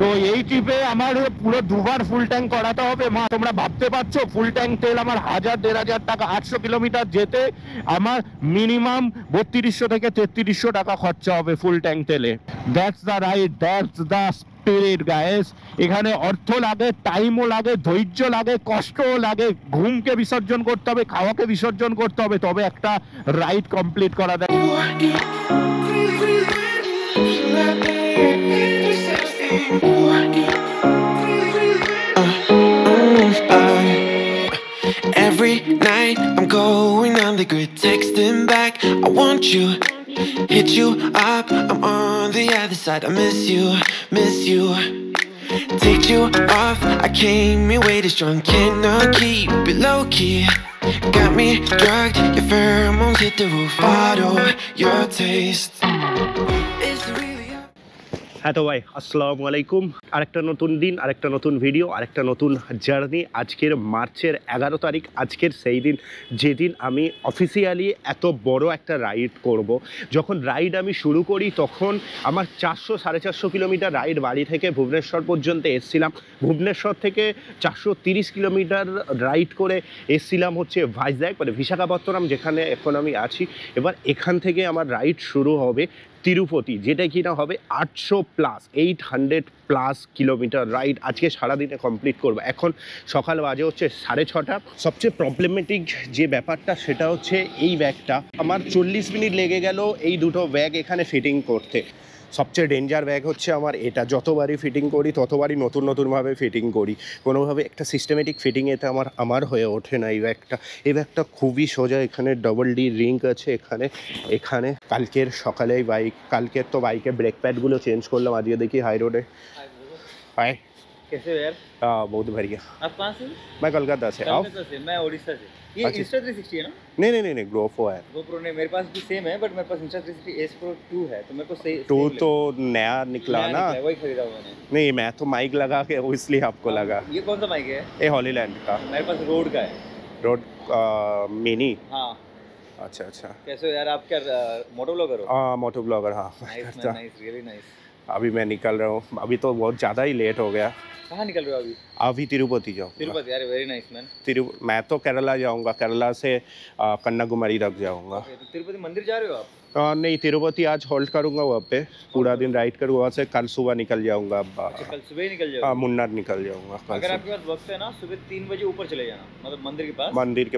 তো এই ট্রিপে আমার পুরো দুবার ফুল ট্যাঙ্ক করাতে হবে। মা তোমরা ভাবতে পারছো ফুল ট্যাঙ্ক তেল আমার 1000-1500 টাকা, 800 কিলোমিটার যেতে আমার মিনিমাম 3200 থেকে 3300 টাকা খরচা হবে ফুল ট্যাঙ্ক তেলে। That's the ride, that's the spirit guys. এখানে অর্থ লাগে, টাইমও লাগে, ধৈর্য লাগে, কষ্টও লাগে, ঘুমকে বিসর্জন করতে হবে, খাওয়াকে বিসর্জন করতে হবে, তবে একটা রাইড কমপ্লিট করা যায়। Every night I'm going on the grid, texting back, I want you, hit you up, I'm on the other side, I miss you. Take you off, I came in way too strong, cannot keep it low key. Got me drugged, your pheromones hit the roof, bottle your taste. হ্যাঁ তো ভাই, আসসালামু আলাইকুম। আরেকটা নতুন দিন, আরেকটা নতুন ভিডিও, আরেকটা নতুন জার্নি। আজকের মার্চের 11 তারিখ, আজকের সেই দিন যেদিন আমি অফিসিয়ালি এত বড় একটা রাইড করব। যখন রাইড আমি শুরু করি তখন আমার 400-450 কিলোমিটার রাইড বাড়ি থেকে ভুবনেশ্বর পর্যন্ত এসছিলাম। ভুবনেশ্বর থেকে 430 কিলোমিটার রাইড করে এসছিলাম হচ্ছে ভাইজ্যাক, মানে বিশাখাপত্তনম, যেখানে এখন আমি আছি। এবার এখান থেকে আমার রাইড শুরু হবে তিরুপতি, যেটা কিনা হবে 800+ কিলোমিটার রাইড আজকে সারাদিনে কমপ্লিট করবো। এখন সকাল বাজে হচ্ছে 6:30। সবচেয়ে প্রবলেমেটিক যে ব্যাপারটা সেটা হচ্ছে এই ব্যাগটা আমার 40 মিনিট লেগে গেল এই দুটো ব্যাগ এখানে ফিটিং করতে। সবচেয়ে ডেঞ্জার ব্যাগ হচ্ছে আমার এটা। যতবারই ফিটিং করি ততবারই নতুনভাবে ফিটিং করি, কোনোভাবে একটা সিস্টেমেটিক ফিটিং এতে আমার হয়ে ওঠে না। এই ব্যাগটা খুবই সোজা। এখানে ডবল ডি রিং আছে এখানে কালকের সকালেই কালকের তো বাইকে ব্রেক প্যাডগুলো চেঞ্জ করলাম। আজকে দেখি হাই রোডে। हाय, कैसे हो यार? बहुत बढ़िया। आप कहाँ से? मैं कोलकाता से। आप? कोलकाता से, मैं उड़ीसा से। ये अच्छा। इंस्टा 360 है ना? नहीं GoPro है। GoPro नहीं, मेरे पास भी सेम है, बट मेरे पास इंस्टा 360 S Pro 2 है, तो मेरे को सही 2 तो नया निकला ना। वही खरीदा हुआ मैंने। नहीं, मैं तो माइक लगा के इसलिए आपको लगा। ये कौन सा माइक है? ये हॉलीलैंड का। मेरे पास रोड का है। Road mini. हाँ। अच्छा। कैसे हो यार? आप क्या मोटो ब्लॉगर हो? मोटो ब्लॉगर, हाँ। Nice, really nice. अभी मैं निकल रहा हूँ, अभी तो बहुत ज़्यादा ही लेट हो गया। कहाँ निकल रहे हो अभी? अभी तिरुपति जाऊँ। तिरुपति, यार वेरी नाइस मैन। मैं तो केरला जाऊँगा, केरला से कन्याकुमारी तक जाऊँगा। तो तिरुपति मंदिर जा रहे हो आप? नहीं, तिरुपति आज होल्ड करूँगा वहाँ पे, पूरा दिन राइड करूँगा। वहाँ से कल सुबह निकल जाऊँगा। कल सुबह ही निकल जाओगे? मुन्नार निकल जाऊँगा। अगर आपके पास वक्त है ना, सुबह 3 बजे ऊपर चले जाना, मतलब मंदिर के पास।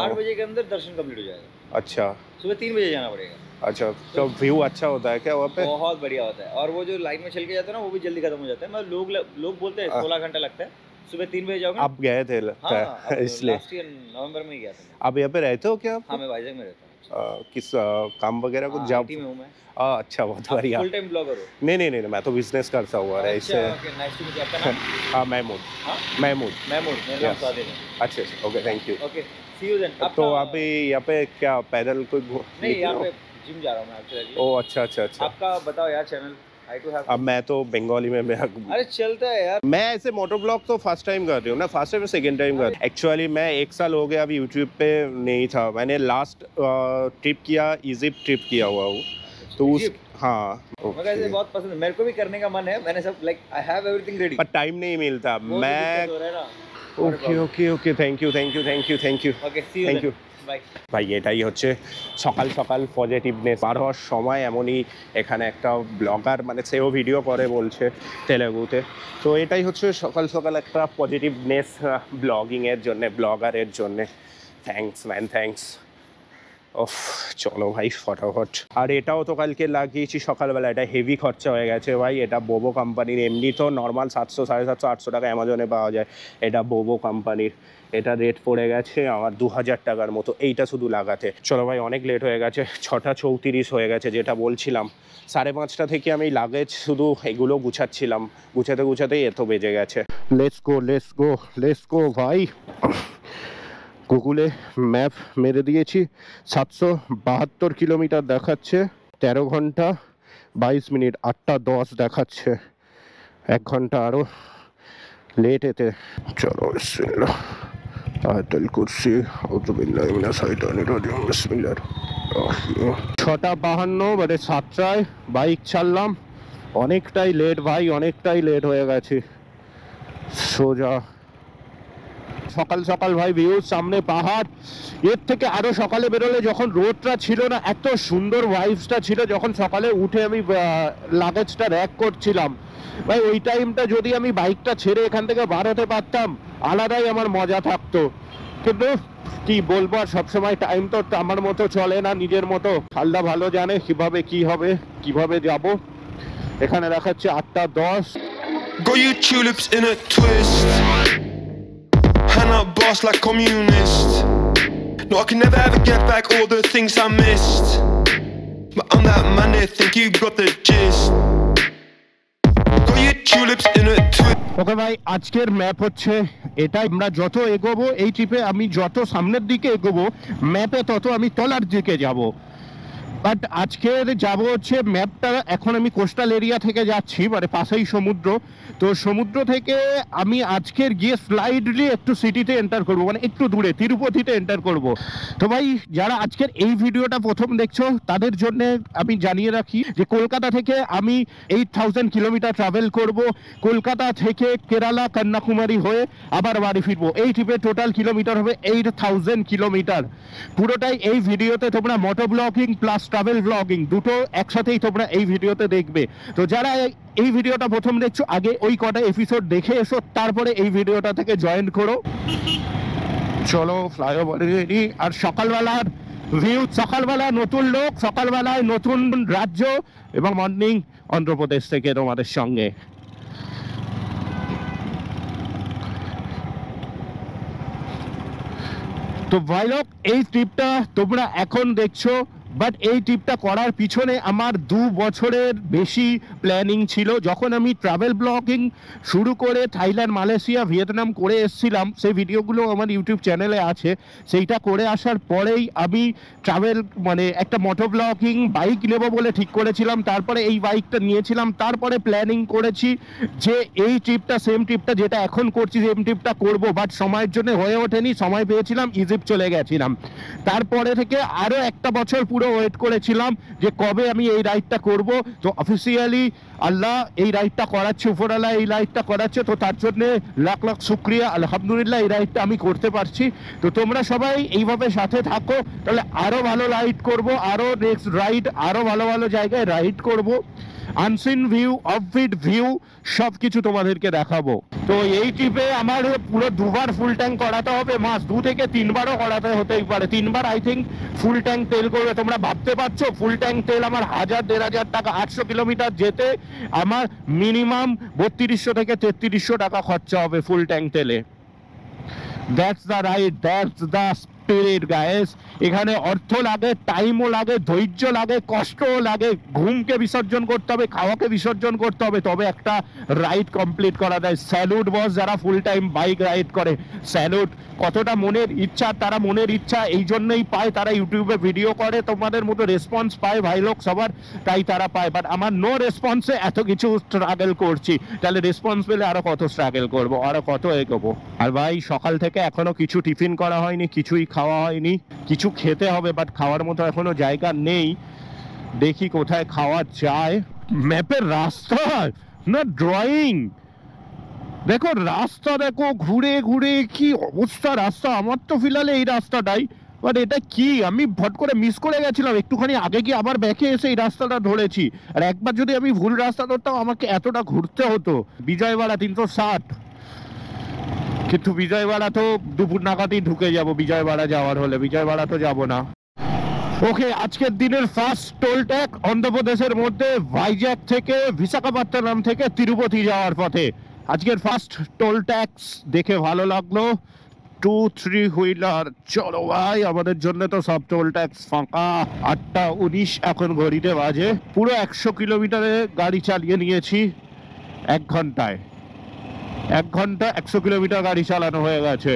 8 बजे के अंदर दर्शन कंप्लीट हो जाएगा। अच्छा, सुबह 3 बजे जाना पड़ेगा। अच्छा, तो व्यू अच्छा होता है क्या वहाँ पे? बहुत बढ़िया होता है, और वो जो लाइन में चल के जाता है ना, वो भी जल्दी खत्म हो जाता है। मतलब लोग बोलते हैं 16 घंटा लगता है। सुबह 3 बजे जाओगे। आप गए थे लगता है? इसलिए लास्ट ईयर नवंबर में ही गया था। आप यहाँ पे रहते हो क्या? हाँ, मैं वाइजैक में रहता हूँ। किस काम वगैरह कुछ जॉब? में हूँ मैं। अच्छा, बहुत बढ़िया। फुल टाइम ब्लॉगर हो? नहीं, मैं तो बिजनेस करता हुआ है इससे। Nice to meet you. आपका नाम? हाँ, महमूद। मेरा नाम सादिक है। अच्छा, okay, thank you. Okay, see you then. तो अभी यहाँ पे क्या पैदल कोई नहीं, यहाँ पे जिम जा रहा हूँ मैं एक्चुअली। ओह, अच्छा। आपका बताओ यार चैनल। अब मैं तो बंगाली में अरे चलता है यार। मैं ऐसे मोटर ब्लॉग तो फर्स्ट टाइम कर रही हूँ ना, फर्स्ट टाइम सेकंड टाइम कर। एक्चुअली मैं 1 साल हो गया अभी यूट्यूब पे नहीं था। मैंने लास्ट ट्रिप किया, इजिप्ट ट्रिप किया हुआ हूँ। तो हाँ, मुझे ऐसे बहुत पसंद है, मेरे को भी करने का मन है। मैंने सब like I have everything ready, पर टाइम नहीं मिलता। मैं okay, thank you. Okay, see you, thank you ভাই। এটাই হচ্ছে সকাল পজিটিভনেস বার হওয়ার সময়। এমনই এখানে একটা ব্লগার, মানে সেও ভিডিও করে বলছে তেলেগুতে। তো এটাই হচ্ছে সকাল একটা পজিটিভনেস ব্লগারের জন্যে। Thanks man, thanks. ওফ, চলো ভাই ফটাফট। আর এটাও তো কালকে লাগিয়েছি সকালবেলা। এটা হেভি খরচা হয়ে গেছে ভাই। এটা বোবো কোম্পানির। এমনি তো নর্মাল 700, 750, 800 টাকা অ্যামাজনে পাওয়া যায়। এটা বোবো কোম্পানির। এটা রেট পড়ে গেছে আমার 2000 টাকার মতো এইটা শুধু লাগাতে। চলো ভাই, অনেক লেট হয়ে গেছে। 6:34 হয়ে গেছে, যেটা বলছিলাম। 5:30 থেকে আমি লাগেজ শুধু এগুলো গুছাচ্ছিলাম। গুছাতেই এত বেজে গেছে। লেটস গো ভাই। গুগলে ম্যাপ মেরে দিয়েছি, 772 কিলোমিটার দেখাচ্ছে, 13 ঘন্টা 22 মিনিট, 8:10 দেখাচ্ছে। 1 ঘন্টা আরও লেট এতে। চলো বিসমিল্লাহ, আয়াতুল কুরসি, আউযু বিল্লাহি মিনাশ শাইতানির রাজিম, বিসমিল্লাহ। 6:52 মানে 7টায় বাইক ছাড়লাম, অনেকটাই লেট ভাই, অনেকটাই লেট হয়ে গেছে। সোজা সকাল সকাল ভাই ভিউ, সামনে পাহাড়। এর থেকে আরো সকালে বেরোলে যখন রোডটা ছিল না, এত সুন্দর ভাইবসটা ছিল যখন সকালে উঠে আমি লাগেজটা র্যাক করছিলাম ভাই, ওই টাইমটা যদি আমি বাইকটা ছেড়ে এখান থেকে বার হতে পারতাম, আলাদাই আমার মজা থাকতো। কিন্তু কি বলবো, আর সবসময় টাইম তো আমার মতো চলে না, নিজের মতো। আল্লাহ ভালো জানে কিভাবে কি হবে, কিভাবে যাব। এখানে দেখাচ্ছে 8:10। Got you tulips in a twist. Hand up boss like communist. No, I can never ever get back all the things I missed. But I'm that man they think you got the gist. Got you tulips in a twist. ওকে ভাই, আজকের map হচ্ছে এটা। আমরা যত এগোবো এই ট্রিপে, আমি যত সামনের দিকে এগোবো ম্যাপে তত আমি তলার দিকে যাব। বাট আজকের যাব হচ্ছে ম্যাপটা, এখন আমি কোস্টাল এরিয়া থেকে যাচ্ছি, মানে পাশেই সমুদ্র। তো সমুদ্র থেকে আমি আজকের গিয়ে স্লাইডলি একটু সিটিতে এন্টার করব, মানে একটু দূরে তিরুপতিতে এন্টার করব। তো ভাই যারা আজকের এই ভিডিওটা প্রথম দেখছো তাদের জন্য আমি জানিয়ে রাখি যে কলকাতা থেকে আমি 8000 কিলোমিটার ট্রাভেল করব। কলকাতা থেকে কেরালা কন্যাকুমারী হয়ে আবার বাড়ি ফিরবো। এই ট্রিপে টোটাল কিলোমিটার হবে 8000 কিলোমিটার। পুরোটাই এই ভিডিওতে তোমরা মোটো ব্লগিং প্লাস ট্রাভেল ব্লগিং দুটো একসাথেই তোমরা এই ভিডিওতে দেখবে। তো যারা এই ভিডিওটা প্রথম দেখছো, আগে ওই কটা এপিসোড দেখে এসো, তারপরে এই ভিডিওটা থেকে জয়েন করো। চলো ফ্লাইওভার রেডি। আর সকালবেলার ভিউ, সকালবেলা নতুন লোক, সকালবেলায় নতুন রাজ্য এবং মর্নিং অন্ধ্রপ্রদেশ থেকে তোমাদের সঙ্গে। তো ভাই লোক, এই ট্রিপটা তোমরা এখন দেখছো, বাট এই ট্রিপটা করার পিছনে আমার 2 বছরের বেশি প্ল্যানিং ছিল। যখন আমি ট্রাভেল ব্লগিং শুরু করে থাইল্যান্ড, মালয়েশিয়া, ভিয়েতনাম করে এসেছিলাম, সেই ভিডিওগুলো আমার ইউটিউব চ্যানেলে আছে। সেইটা করে আসার পরেই আমি ট্রাভেল, মানে একটা মোটো ব্লগিং বাইক নেব বলে ঠিক করেছিলাম। তারপরে এই বাইকটা নিয়েছিলাম, তারপরে প্ল্যানিং করেছি যে এই ট্রিপটা, সেম ট্রিপটা যেটা এখন করছি, সেম ট্রিপটা করবো। বাট সময়ের জন্য হয়ে ওঠেনি। সময় পেয়েছিলাম, ইজিপ্ট চলে গেছিলাম। তারপরে থেকে আরও একটা বছর পুরো ওয়েট করেছিলাম যে কবে আমি এই রাইডটা করব। তো অফিসিয়ালি আল্লাহ এই রাইডটা করাচ্ছে, উপরওয়ালা এই রাইডটা করাচ্ছে। তো তার জন্য লাখ লাখ শুক্রিয়া, আলহামদুলিল্লাহ এই রাইডটা আমি করতে পারছি। তো তোমরা সবাই এইভাবে সাথে থাকো, তাহলে আরো ভালো রাইড করব, আরো নেক্সট রাইড, আরো ভালো ভালো জায়গায় রাইড করব। আনসিন ভিউ, অফবিট ভিউ সব কিছু তোমাদেরকে দেখাবো। তো এই ট্রিপে আমার পুরো 2 বার ফুল ট্যাঙ্ক করাতে হবে, মাস 2 থেকে 3 বারও করাতে হতেই পারে। 3 বার আই থিঙ্ক ফুল ট্যাঙ্ক তেল করবে। তোমরা ভাবতে পারছো ফুল ট্যাঙ্ক তেল আমার 1000-1500 টাকা, 800 কিলোমিটার যেতে আমার মিনিমাম 3200 থেকে 3300 টাকা খরচা হবে ফুল ট্যাঙ্ক তেলে। That's the ride, that's the spirit guys. এখানে অর্থ লাগে, টাইমও লাগে, ধৈর্য লাগে, কষ্টও লাগে, ঘুমকে বিসর্জন করতে হবে, খাওয়াকে বিসর্জন করতে হবে, তবে একটা রাইড কমপ্লিট করা যায়। স্যালুট বস যারা ফুল টাইম বাইক রাইড করে, স্যালুট। কতটা মনের ইচ্ছা, তারা মনের ইচ্ছা এই জন্যই পায়, তারা ইউটিউবে ভিডিও করে, তোমাদের মতো রেসপন্স পায় ভাই লোক সবার, তাই তারা পায়। বাট আমার নো রেসপন্সে এত কিছু স্ট্রাগল করছি, তাহলে রেসপন্স পেলে আরো কত স্ট্রাগল করবো, আরো কত এগোবো। আর ভাই সকাল থেকে এখনো কিছু টিফিন করা হয়নি, কিছুই খাওয়া হয়নি। কিছু খেতে হবে, বাট খাওয়ার মতো এখনো জায়গা নেই। দেখি কোথায় খাওয়া যায়। ম্যাপের রাস্তা না ড্রয়িং, দেখো রাস্তা, দেখো ঘুরে ঘুরে কি অবস্থা রাস্তা। আমার তো ফিলহালে এই রাস্তাটাই, বাট এটা কি আমি ভট করে মিস করে গেছিলাম। একটুখানি আগে গিয়ে আবার ব্যাকে এসে এই রাস্তাটা ধরেছি। আর একবার যদি আমি ভুল রাস্তা ধরতাম আমাকে এতটা ঘুরতে হতো। বিজয়ওয়াড়া 360, কিন্তু বিজয়ওয়াড়া তো দুপুর নাগাদই ঢুকে যাব। বিজয়ওয়াড়া যাওয়ার হলে বিজয়ওয়াড়া তো যাব না। ওকে, আজকের দিনের ফার্স্ট টোল ট্যাগ অন্ধ্রপ্রদেশের মধ্যে ভাইজ্যাক থেকে, বিশাখাপত্তনম থেকে তিরুপতি যাওয়ার পথে আজকের ফার্স্ট টোল ট্যাক্স দেখে ভালো লাগলো। 2-3 হুইলার, চলো ভাই, আমাদের জন্য তো সব টোল ট্যাক্স ফাঁকা। 8:19 এখন ঘড়িতে বাজে। পুরো 100 কিলোমিটারে গাড়ি চালিয়ে নিয়েছি 1 ঘন্টায়। 1 ঘন্টা 100 কিলোমিটার গাড়ি চালানো হয়ে গেছে।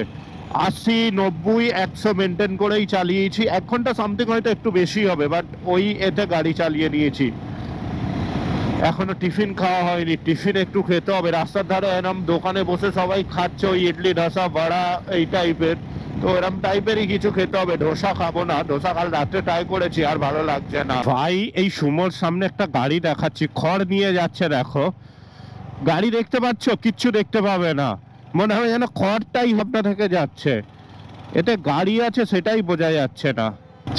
80, 90, 100 মেনটেন করেই চালিয়েছি। 1 ঘন্টা সামথিং হয়তো একটু বেশি হবে, বাট ওই এতে গাড়ি চালিয়ে নিয়েছি। এখনো টিফিন খাওয়া হয়নি, টিফিন একটু খেতে হবে। রাস্তার ধারে এরম দোকানে বসে সবাই খাচ্ছে ওই ইডলি, ধোসা, বড়া এই টাইপের, তো এরকম টাইপেরই কিছু খেতে হবে। ধোসা খাবো না, ধোসা কাল রাত্রে ট্রাই করেছি, আর ভালো লাগছে না। ভাই এই সুমোর সামনে একটা গাড়ি দেখাচ্ছি, খড় নিয়ে যাচ্ছে, দেখো গাড়ি দেখতে পাচ্ছ, কিচ্ছু দেখতে পাবে না, মনে হয় যেন খড়টাই ভাবনা থেকে যাচ্ছে, এতে গাড়ি আছে সেটাই বোঝা যাচ্ছে না।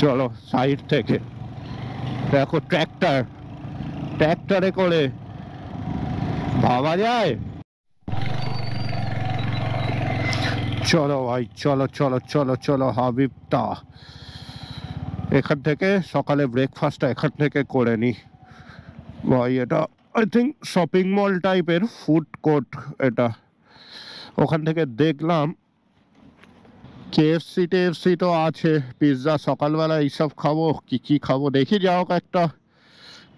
চলো সাইড থেকে দেখো ট্র্যাক্টরে করে ভাবা যায়। চলো ভাই চলো চলো চলো চলো হাবিবটা, এখান থেকে সকালে ব্রেকফাস্টটা এখান থেকে করে নি ভাই। এটা আই থিঙ্ক শপিং মল টাইপের ফুড কোর্ট এটা। ওখান থেকে দেখলাম KFC তো আছে, পিৎজা, সকালবেলা এইসব খাবো, কি খাবো দেখি, যা হোক একটা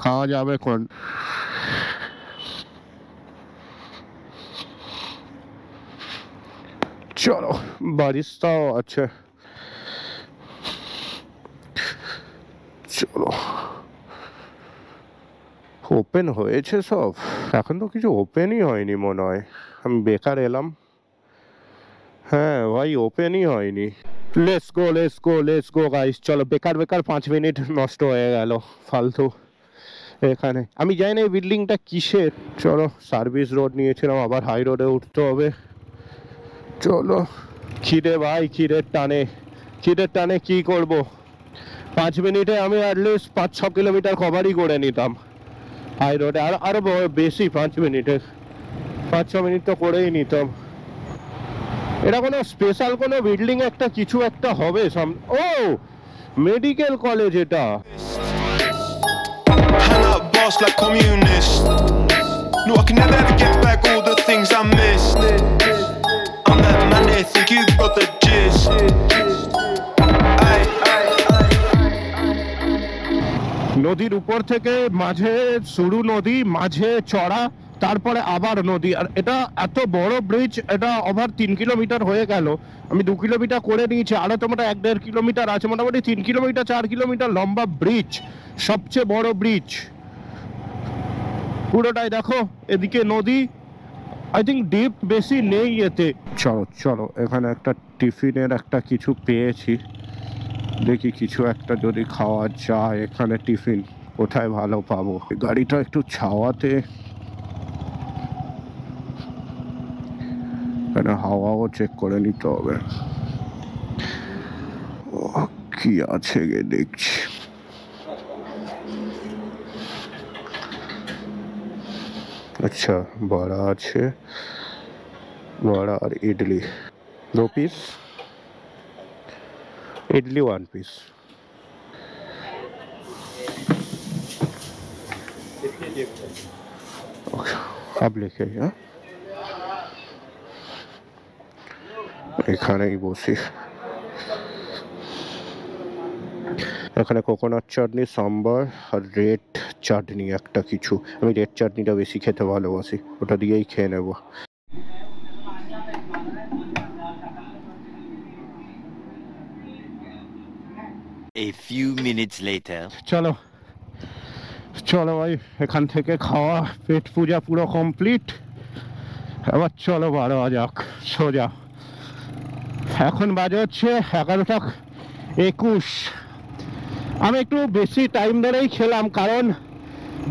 খাওয়া যাবে কোন। চলো বারিস্তাও আছে, চলো। ওপেন হয়েছে সব? এখন তো কিছু ওপেনই হয়নি মনে হয়, আমি বেকার এলাম। হ্যাঁ ভাই ওপেনই হয়নি। লেটস গো গাইস, চলো। বেকার 5 মিনিট নষ্ট হয়ে গেল ফালতু এখানে। আমি জানি না এই বিল্ডিংটা কিসের। চলো সার্ভিস রোড নিয়েছিলাম, আবার হাই রোডে উঠতে হবে। চলো খিদে ভাই, খিদের টানে কি করব। 5 মিনিটে আমি অ্যাটলিস্ট 5-6 কিলোমিটার কভারই করে নিতাম হাই রোডে, আরো বেশি 5 মিনিটে 5-6 মিনিট তো করেই নিতাম। এটা কোনো স্পেশাল কোনো বিল্ডিং একটা কিছু একটা হবে। ও মেডিকেল কলেজ এটা। Hang up boss like communist. No, I can never ever get back all the things I missed. I'm that man they think you got the gist. নদীর উপর থেকে মাঝে সরু নদী, মাঝে চড়া, তারপরে আবার নদী। আর এটা এত বড় ব্রিজ, এটা ওভার 3 কিলোমিটার হয়ে গেল। আমি 2 কিলোমিটার করে নিয়েছি, আরো তো মোটামুটি 1.5 কিলোমিটার আছে, মোটামুটি 3 কিলোমিটার 4 কিলোমিটার লম্বা ব্রিজ, সবচেয়ে বড় ব্রিজ পুরোটাই। দেখো এদিকে নদী, আই থিঙ্ক ডিপ বেশি নেই এতে। চলো এখানে একটা টিফিনের একটা কিছু পেয়েছি, দেখি কিছু একটা যদি খাওয়া যায়। এখানে টিফিন কোথায় ভালো পাবো? গাড়িটা একটু ছাওয়াতে, এখানে হাওয়াও চেক করে নিতে হবে। কি আছে গে দেখছি। আচ্ছা বড়া আছে, বড়া আর ইডলি 2 পিস, इडली 1 पीस। अब लेके এখানেই বসি। এখানে কোকোনাট চাটনি, সাম্বার আর রেড চাটনি একটা কিছু। আমি রেড চাটনিটা বেশি খেতে ভালোবাসি, ওটা দিয়েই খেয়ে নেব। A few minutes later. চলো ভাই, এখান থেকে খাওয়া পেট পূজা পুরো কমপ্লিট। এবার চলো 12 যাক সোজা। এখন বাজে হচ্ছে 11:21। আমি একটু বেশি টাইম ধরেই খেলাম, কারণ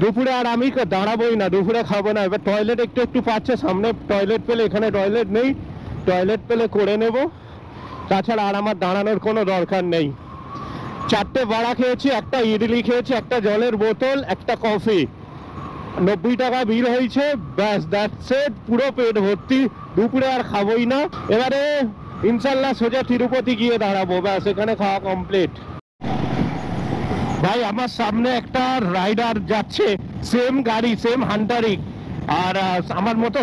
দুপুরে আর আমি দাঁড়াবোই না, দুপুরে খাবো না। এবার টয়লেট একটু পাচ্ছে, সামনে টয়লেট পেলে, এখানে টয়লেট নেই, টয়লেট পেলে করে নেব। তাছাড়া আর আমার দাঁড়ানোর কোনো দরকার নেই। 4টে বড়া খেয়েছি, একটা ইডলি খেয়েছি, একটা জলের বোতল, একটা কফি, 90 টাকা বিল হয়েছে। ব্যাস দ্যাটস ইট, পুরো পেট ভর্তি। দুপুরে আর খাবোই না। এবারে ইনশাল্লাহ সোজা তিরুপতি গিয়ে দাঁড়াবো, ব্যাস এখানে খাওয়া কমপ্লিট। ভাই আমার সামনে একটা রাইডার যাচ্ছে, সেম গাড়ি, সেম হান্টারিং, আর আমার মতো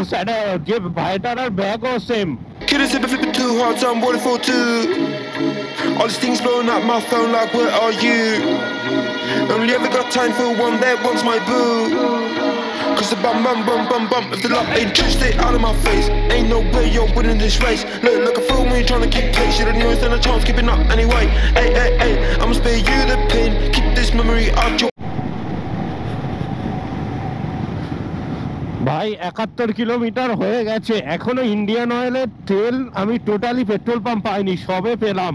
যে ভাইটার আর ব্যাগও same. Couldn't say flipping too hard, so I'm wanting for two. All these things blowing up my phone like where are you? Only ever got time for one that wants my boo. Cause the bum if the luck ain't true, stay out of my face. Ain't no way you're winning this race. Look like a fool when you're trying to keep pace. You don't even stand a chance keeping up anyway. Hey, I'ma spare you the pain. Keep this memory out your ভাই 71 kilometre হয়ে গেছে, এখনো Indian অয়েলের তেল আমি totally petrol pump পাইনি, সবে পেলাম।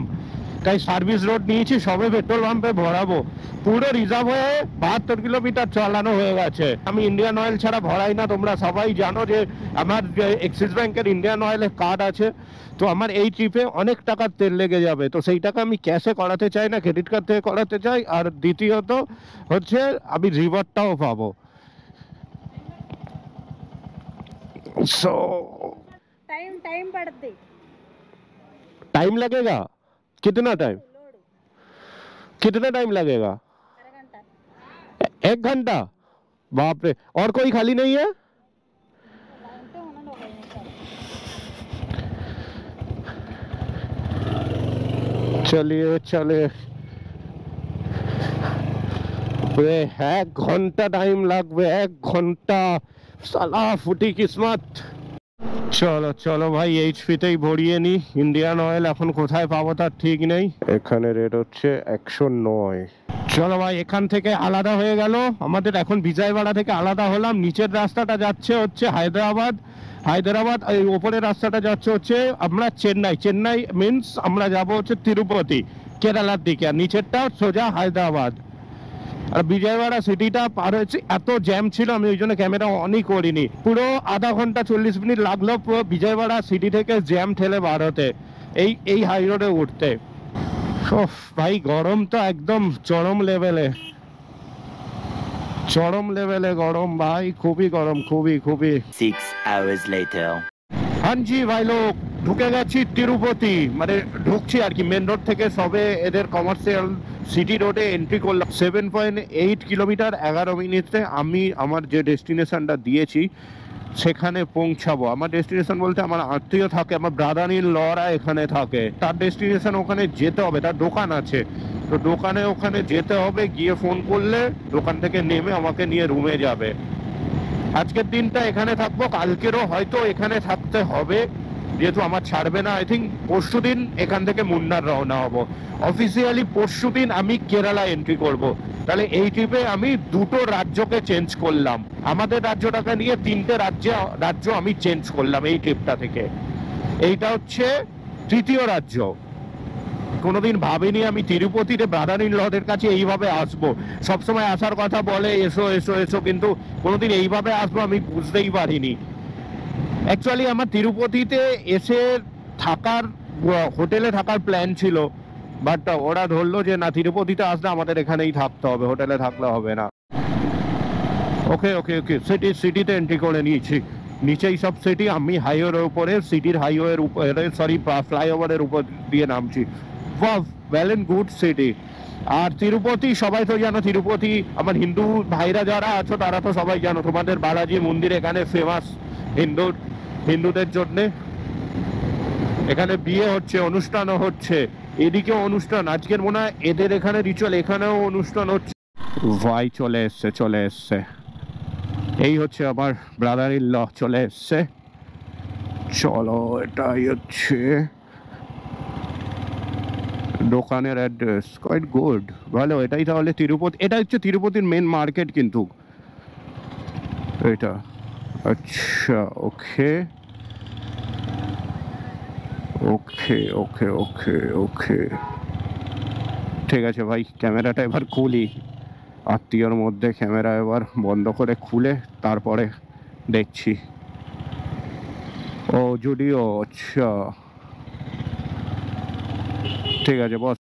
তাই সার্ভিস রোড নিয়েছি, সবে পেট্রোল পাম্পে ভরাবো। পুরো রিজার্ভ হয়ে 72 কিলোমিটার চালানো হয়ে গেছে। আমি ইন্ডিয়ান অয়েল ছাড়া ভরাই না, তোমরা সবাই জানো যে আমার এক্সিস ব্যাংকের ইন্ডিয়ান অয়েলের কার্ড আছে। তো আমার এই ট্রিপে অনেক টাকার তেল লেগে যাবে, তো সেই টাকা আমি ক্যাশে করাতে চাই না, ক্রেডিট কার্ড থেকে করাতে চাই। আর দ্বিতীয়ত হচ্ছে আমি রিওয়ার্ডটাও পাবো। सो टाइम पड़ते टाइम लगेगा, कितना टाइम, कितना टाइम लगेगा? 1 घंटा? बाप रे, और कोई खाली नहीं है? चलिए चले। 1 घंटा टाइम লাগবে, 1 ঘন্টা। সালা ফুটি কিসমত। চলো চলো ভাই, এইচপিতেই ভরিয়ে নি। ইন্ডিয়ান অয়েল এখন কোথায় পাবো তার ঠিক নেই। এখানে রেট হচ্ছে 109। চলো ভাই, এখান থেকে আলাদা হয়ে গেল আমাদের। এখন বিজয়ওয়াড়া থেকে আলাদা হলাম। নিচের রাস্তাটা যাচ্ছে হচ্ছে হায়দ্রাবাদ, এই ওপরের রাস্তাটা যাচ্ছে হচ্ছে আমরা চেন্নাই মিন্স আমরা যাব হচ্ছে তিরুপতি, কেরালার দিকে। আর নিচেরটা সোজা হায়দ্রাবাদ। আর বিজয়ওয়াড়া সিটিটা পার হয়েছে, এত জ্যাম ছিল আমি ওই জন্য ক্যামেরা অনই করিনি। পুরো আধা ঘন্টা 40 মিনিট লাগলো পুরো বিজয়ওয়াড়া সিটি থেকে জ্যাম ঠেলে বার হতে, এই হাই রোডে উঠতে। ভাই গরম তো একদম চরম লেভেলে গরম ভাই, খুবই গরম, খুবই। 6 hours later. হ্যাঁ জি ভাই লোক, ঢুকে গেছি তিরুপতি, মানে ঢুকছি আর কি মেন রোড থেকে। সবে এদের কমার্শিয়াল সিটি রোডে এন্ট্রি করলাম। 7.8 কিলোমিটার 11 মিনিটে আমি আমার যে ডেস্টিনেশনটা দিয়েছি সেখানে পৌঁছাবো। আমার ডেস্টিনেশন বলতে আমার আত্মীয় থাকে, আমার ব্রাদার ইন লরা এখানে থাকে। তার ডেস্টিনেশন ওখানে যেতে হবে, তার দোকান আছে, তো দোকানে ওখানে যেতে হবে। গিয়ে ফোন করলে দোকান থেকে নেমে আমাকে নিয়ে রুমে যাবে। আজকের দিনটা এখানে থাকবো, কালকেরও হয়তো এখানে থাকতে হবে, যেহেতু আমার ছাড়বে না। আই থিঙ্ক পরশুদিন এখান থেকে মুন্নার রওনা হব। অফিসিয়ালি পরশুদিন আমি কেরালা এন্ট্রি করব। তাহলে এই ট্রিপে আমি 2টো রাজ্যকে চেঞ্জ করলাম। আমাদের রাজ্যটাকে নিয়ে 3টে রাজ্য আমি চেঞ্জ করলাম এই ট্রিপটা থেকে। এইটা হচ্ছে 3য় রাজ্য। কোনোদিন ভাবিনি আমি তিরুপতিতে ব্রাদার ইন লদের কাছে এইভাবে আসবো। সবসময় আসার কথা বলে এসো এসো এসো, কিন্তু কোনোদিন এইভাবে আসবো আমি বুঝতেই পারিনি। অ্যাকচুয়ালি আমার তিরুপতিতে এসে থাকার হোটেলে থাকার প্ল্যান ছিল, বাট ওরা ধরলো যে না, তিরুপতিতে আসলে আমাদের এখানেই থাকতে হবে, হোটেলে থাকলে হবে না। ওকে সিটিতে এন্ট্রি করে নিয়েছি। নিচেই সব সিটি, আমি হাইওয়ের উপরে, সিটির হাইওয়ের উপরে, সরি ফ্লাইওভারের উপর দিয়ে নামছি। Well and good city. আর তিরুপতি সবাই তো জানো, তিরুপতি আমার হিন্দু ভাইরা যারা আছো তারা তো সবাই জানো, তোমাদের বালাজি মন্দির এখানে ফেমাস হিন্দুদের জন্যে। এখানে বিয়ে হচ্ছে, অনুষ্ঠানও হচ্ছে, এদিকেও অনুষ্ঠান। আজকের মনে হয় এদের এখানে রিচুয়াল, এখানেও অনুষ্ঠান হচ্ছে। ভাই চলে এসছে। এই হচ্ছে আমার ব্রাদার ইন ল চলে এসছে। চলো, এটাই হচ্ছে দোকানের অ্যাড্রেস। কোয়াইট গুড, ভালো। এটাই তাহলে তিরুপতি, এটা হচ্ছে তিরুপতির মেন মার্কেট কিন্তু এটা। আচ্ছা ওকে, ঠিক আছে ভাই, ক্যামেরাটা এবার খুলি। আত্মীয়র মধ্যে ক্যামেরা এবার বন্ধ করে খুলে তারপরে দেখছি। ও জুডিও, আচ্ছা ঠিক আছে বস,